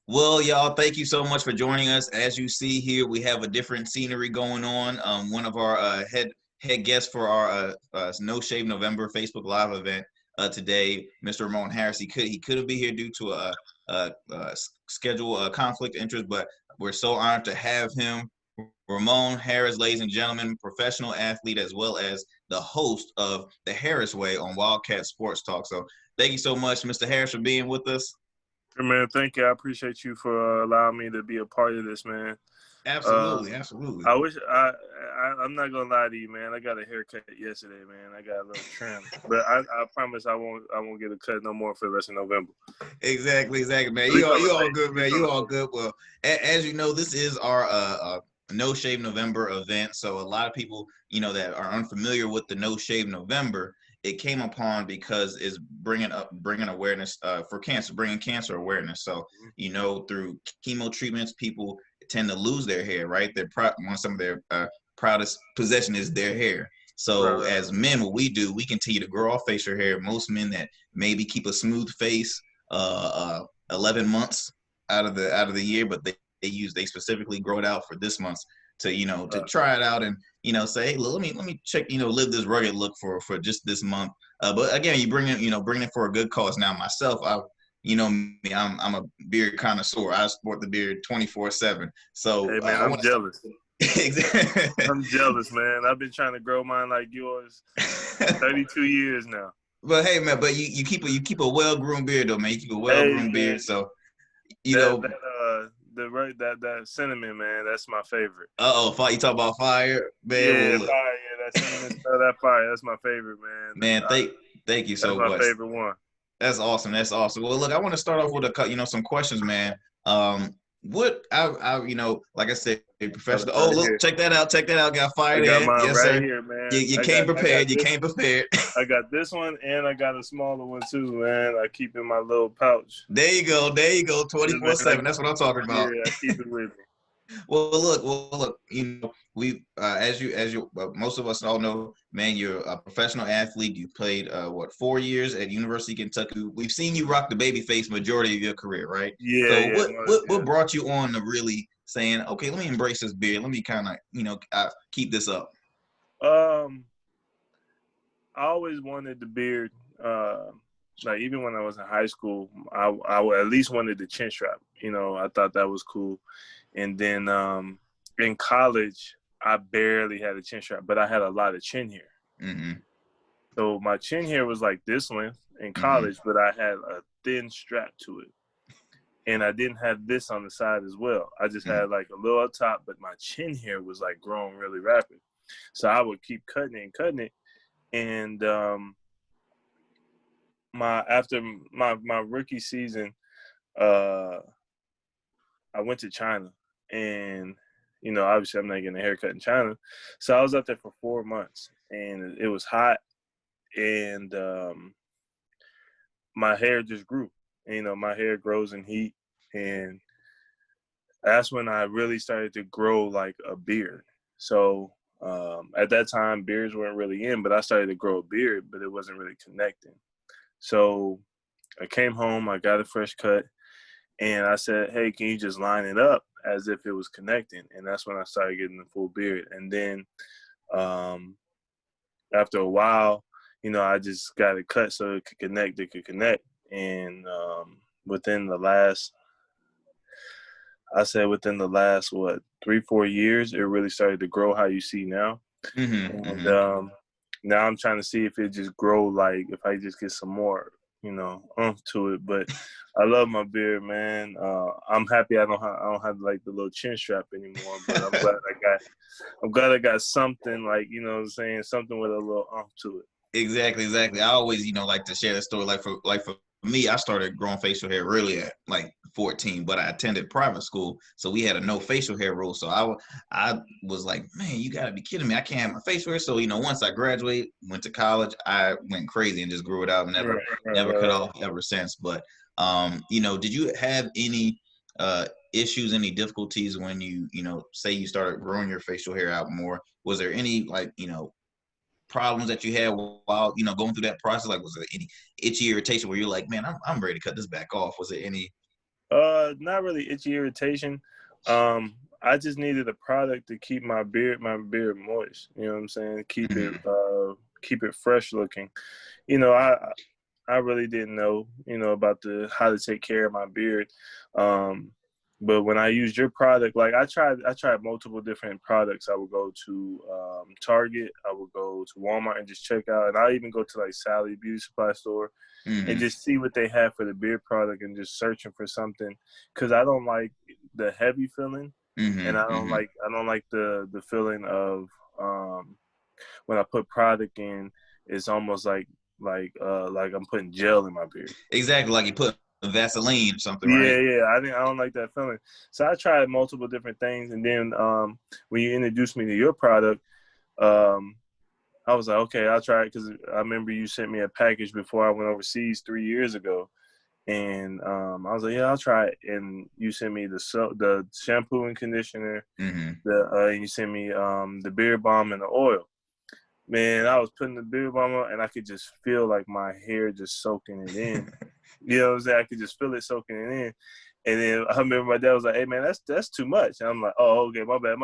Well, y'all, thank you so much for joining us. As you see here, we have a different scenery going on. One of our head guests for our No Shave November Facebook Live event today, Mr. Ramon Harris. He couldn't be here due to a schedule conflict interest, but we're so honored to have him. Ramon Harris, ladies and gentlemen, professional athlete as well as the host of the Harris Way on Wildcat Sports Talk. So, thank you so much, Mr. Harris, for being with us. Hey, man, thank you. I appreciate you for allowing me to be a part of this, man. Absolutely, absolutely. I wish I'm not gonna lie to you, man. I got a haircut yesterday, man. I got a little trim, but I promise I won't get a cut no more for the rest of November. Exactly, man. At You least all, on the you all face. good, man. You all good. Well, as you know, this is our No Shave November event. So a lot of people, that are unfamiliar with the No Shave November, it came upon because it's bringing awareness for cancer, bringing cancer awareness. So through chemo treatments, people tend to lose their hair, right? Some of their proudest possession is their hair. So Right. as men, what we do, we continue to grow our facial hair. Most men that maybe keep a smooth face 11 months out of the year, but they specifically grow it out for this month to try it out and say, hey, let me check, live this rugged look for just this month. But again, you bring it for a good cause. Now myself, me, I'm a beard connoisseur. I sport the beard 24/7. So Hey, man, I I'm want to jealous. exactly. I'm jealous, man. I've been trying to grow mine like yours 32 years now. But hey, man, but you keep a well groomed beard though, man. You keep a well Hey, groomed man, beard, so you that know. that that cinnamon, man, that's my favorite. You talk about fire, man. Yeah, Well, look, fire. Yeah, that cinnamon smell, that fire. That's my favorite, man. man, thank you That's so my much. favorite one. That's awesome. That's awesome. Well, look, I want to start off with some questions, man. What like I said, Got it professional. Oh, right look, here. check that out. Check that out. Got I fired got in. mine Yes, right sir. here, You, man. you I came got I got prepared. You this came prepared. I got this one and I got a smaller one too, man. I keep in my little pouch. There you go. There you go. Yeah, man. 24/7. That's what I'm talking about. I keep it with me. Well, look. We most of us all know, man. You're a professional athlete. You played 4 years at University of Kentucky. We've seen you rock the baby face majority of your career, right? Yeah, So yeah, what brought you on to really saying, okay, let me embrace this beard. Let me kind of keep this up. Um, I always wanted the beard. Like even when I was in high school, I at least wanted the chin strap. I thought that was cool. And then in college, I barely had a chin strap, but I had a lot of chin hair. Mm-hmm. So my chin hair was like this length in Mm-hmm. college, but I had a thin strap to it. And I didn't have this on the side as well. I just Mm-hmm. had like a little up top, but my chin hair was like growing really rapid. So I would keep cutting it and cutting it. And after my rookie season, uh, I went to China, and obviously I'm not getting a haircut in China, so I was out there for 4 months, and it was hot, and my hair just grew. My hair grows in heat, and that's when I really started to grow like a beard. So at that time, beards weren't really in, but I started to grow a beard, but it wasn't really connecting. So I came home, I got a fresh cut, and I said, hey, can you just line it up as if it was connecting? And that's when I started getting the full beard. And then after a while, I just got it cut so it could connect. And within the last, what, 3-4 years, it really started to grow how you see now. Mm-hmm. And Mm-hmm. now I'm trying to see if it just grow, like if I just get some more, oomph to it. But I love my beard, man. I'm happy I don't have like the little chin strap anymore. But I'm glad I got something like, what I'm saying, something with a little oomph to it. Exactly. I always, like to share that story. Like for me, I started growing facial hair really at like 14, but I attended private school, so we had a no facial hair rule. So I was like, man, you gotta be kidding me! I can't have my facial hair. So once I graduated, went to college, I went crazy and just grew it out, and never cut Right. off ever since. But did you have any issues, any difficulties when say you started growing your facial hair out more? Was there any like problems that you had while going through that process? Like, was there any itchy irritation where you're like, man, I'm ready to cut this back off? Was there any? Not really itchy irritation. I just needed a product to keep my beard moist. You know what I'm saying? Keep it fresh looking. You know, I really didn't know, about how to take care of my beard. But when I used your product, like I tried multiple different products. I would go to Target, I would go to Walmart and just check out, and I even go to like Sally Beauty Supply store and just see what they have for the beard product and just searching for something, because I don't like the heavy feeling, and I don't like the feeling of when I put product in, it's almost like I'm putting gel in my beard. Exactly, like you put Vaseline or something, right? Yeah. I don't like that feeling. So I tried multiple different things, and then when you introduced me to your product, um, I was like, okay, I'll try it, because I remember you sent me a package before I went overseas 3 years ago, and I was like, yeah, I'll try it. And you sent me the shampoo and conditioner, and you sent me the beard balm and the oil. Man, I was putting the beard balm on, and I could just feel like my hair just soaking it in. You know what I'm saying? I could just feel it soaking it in. And then I remember my dad was like, "Hey man, that's too much." And I'm like, "Oh, okay, my bad."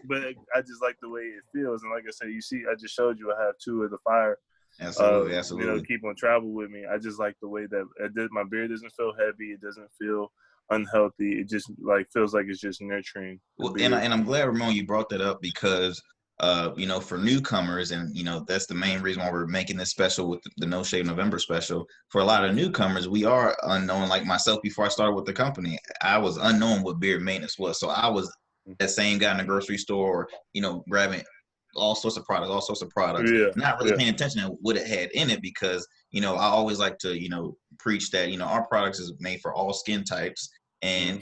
But I just like the way it feels. And like I said, you see, I just showed you I have two of the fire. Absolutely. Keep on travel with me. I just like the way that my beard doesn't feel heavy. It doesn't feel unhealthy. It just like feels like it's just nurturing the Well, beard. and I'm glad, Ramon, you brought that up because, for newcomers, and that's the main reason why we're making this special with the No Shave November special. For a lot of newcomers, we are unknown. Like myself, before I started with the company, I was unknown what beard maintenance was. So I was that same guy in the grocery store, grabbing all sorts of products, Yeah, not really yeah, paying attention to what it had in it because, I always like to, preach that, our products is made for all skin types. And,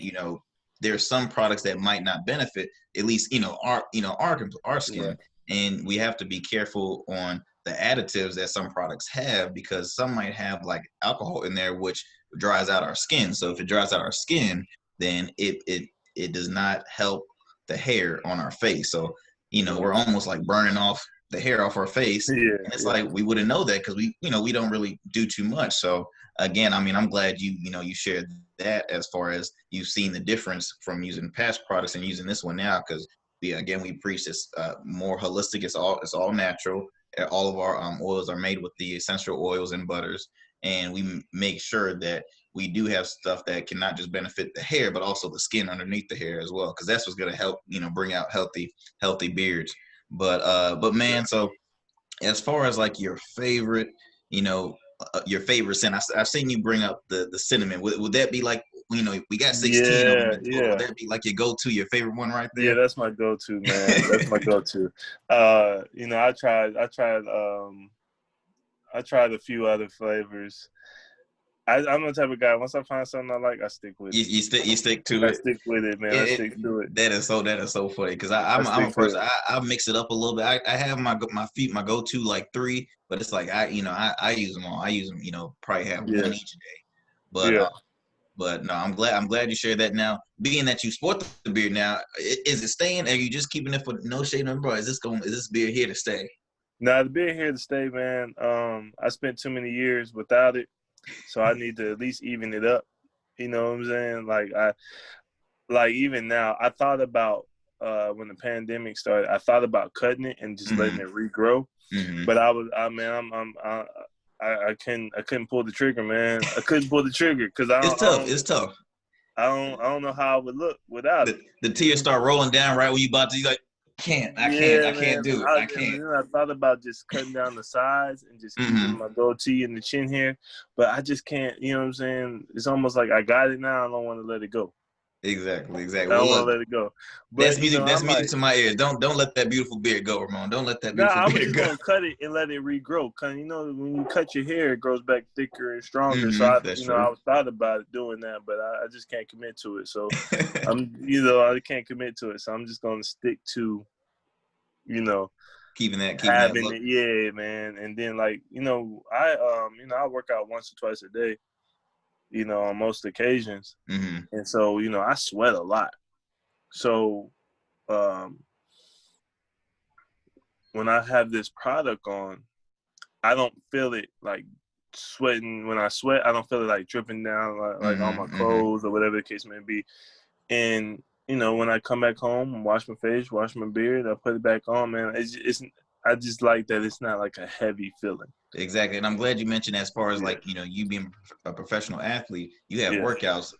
there are some products that might not benefit at least our right. skin, and we have to be careful on the additives that some products have because some might have like alcohol in there which dries out our skin. So if it dries out our skin, then it does not help the hair on our face. So we're almost like burning off the hair off our face, Yeah, and it's yeah. like we wouldn't know that because we don't really do too much. So again, I mean, I'm glad you shared that as far as you've seen the difference from using past products and using this one now, because we preach this more holistic. It's all natural. All of our oils are made with the essential oils and butters, and we make sure that we do have stuff that can not just benefit the hair but also the skin underneath the hair as well, because that's what's going to help bring out healthy beards. But man, so as far as like your favorite scent, I've seen you bring up the cinnamon. Would that be like, we got 16 of them Yeah, in total? Would yeah. that be like your go-to, your favorite one right Yeah, there? that's my go-to, man. That's my go-to. I tried a few other flavors. I'm the type of guy, once I find something I like, I stick with You, it. you stick to I it. stick with it, man. I stick to it. That is so funny because I I'm stick a to person. it. I mix it up a little bit. I have my feet my go to like three, but it's like I use them all. I use them probably have Yeah, one each day. But yeah. but no, I'm glad you shared that. Now, being that you sport the beard now, is it staying? Are you just keeping it for No Shave November? Or is this beard here to stay? Now, the being here to stay, man, I spent too many years without it, so I need to at least even it up. You know what I'm saying? Like even now, I thought about when the pandemic started. I thought about cutting it and just letting Hmm. it regrow. Hmm. But I man, I couldn't pull the trigger, man. I couldn't pull the trigger because It's tough. It's tough. I don't know how I would look without it. The You know tears what I'm start saying? rolling down right when you about to. You like, I Yeah, can't man. do it. I And can't. then I thought about just cutting down the sides and just keeping Hmm. my goatee and the chin hair, but I just can't. You know what I'm saying? It's almost like I got it now. I don't want to let it go. Exactly. Exactly. I Well, don't want look, to let it go. that's But music. That's I'm music like, to my ears. Don't let that beautiful beard go, Ramon. Don't let that nah, beautiful I was beard just go. gonna cut it and let it regrow. Cause when you cut your hair, it grows back thicker and stronger. So That's true. I was thought about it doing that, but I just can't commit to it. So I can't commit to it. So I'm just gonna stick to, you know, keeping that having look. it. Yeah, man. And then I work out once or twice a day. On most occasions, Hmm. and so I sweat a lot. So um, when I have this product on, I don't feel it like sweating. When I sweat, I don't feel it like dripping down like on my clothes or whatever the case may be. And when I come back home, wash my face, wash my beard, I put it back on, man. It's I just like that it's not like a heavy feeling. Exactly, and I'm glad you mentioned as far as like you being a professional athlete, you have workouts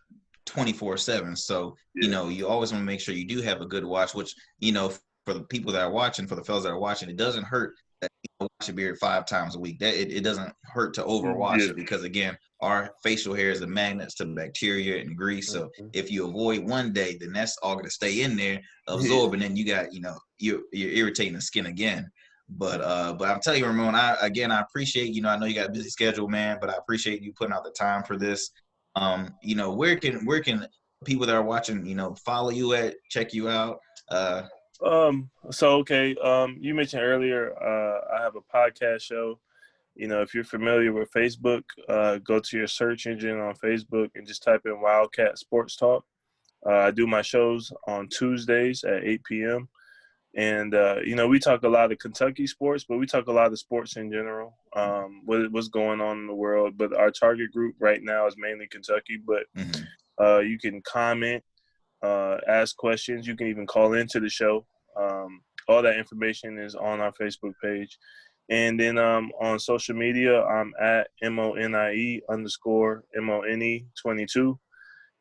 24/7. So you always want to make sure you do have a good watch. Which for the people that are watching, for the fellas that are watching, it doesn't hurt that you wash your beard 5 times a week. That it doesn't hurt to overwash it, because again, our facial hair is a magnet to bacteria and grease. So if you avoid one day, then that's all going to stay in there, absorb, and then you got you're irritating the skin again. But I'm telling you, Ramon, I appreciate, I know you got a busy schedule, man, but I appreciate you putting out the time for this. Where can people that are watching, follow you at, check you out? You mentioned earlier, I have a podcast show. If you're familiar with Facebook, go to your search engine on Facebook and just type in Wildcat Sports Talk. I do my shows on Tuesdays at 8 p.m. And, we talk a lot of Kentucky sports, but we talk a lot of sports in general, what's going on in the world. But our target group right now is mainly Kentucky. But you can comment, ask questions. You can even call into the show. All that information is on our Facebook page. And then on social media, I'm at MONIE_MONE22.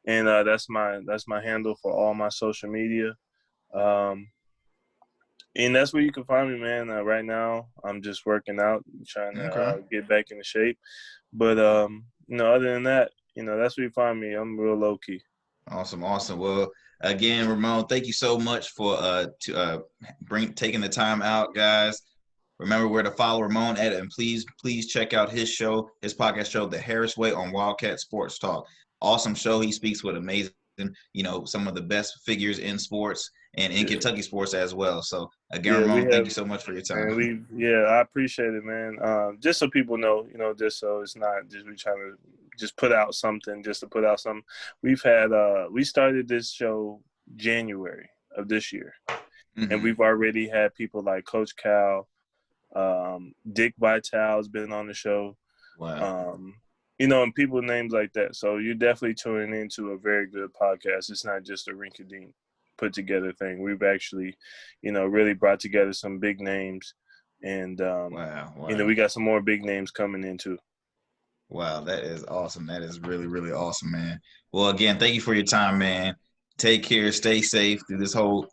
And that's my handle for all my social media. And that's where you can find me, man. Right now, I'm just working out, trying to get back into shape. But, other than that, that's where you find me. I'm real low-key. Awesome. Well, again, Ramon, thank you so much for taking the time out, guys. Remember where to follow Ramon at, and please check out his podcast show, The Harris Way, on Wildcat Sports Talk. Awesome show. He speaks with amazing, some of the best figures in sports and in Kentucky sports as well. So again, Ramon, thank you so much for your time. I appreciate it, man. Just so people know, just so it's not just we trying to just put out something just to put out something. We started this show January of this year, and we've already had people like Coach Cal, Dick Vitale's been on the show. Wow. And people names like that. So you're definitely tuning into a very good podcast. It's not just a rinky-dink put together thing. We've actually, really brought together some big names, and wow. We got some more big names coming in too. Wow, that is awesome. That is really, really awesome, man. Well, again, thank you for your time, man. Take care, stay safe through this whole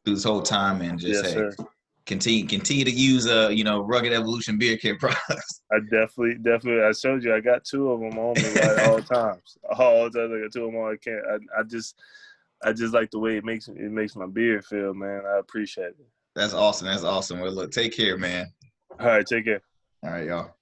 time, and just continue to use Rugged Evolution beer care products. I definitely I showed you I got 2 of them on me at all times. All the time I got 2 of them on. I can't. I just like the way it makes my beard feel, man. I appreciate it. That's awesome. Well, look, take care, man. All right, take care. All right, y'all.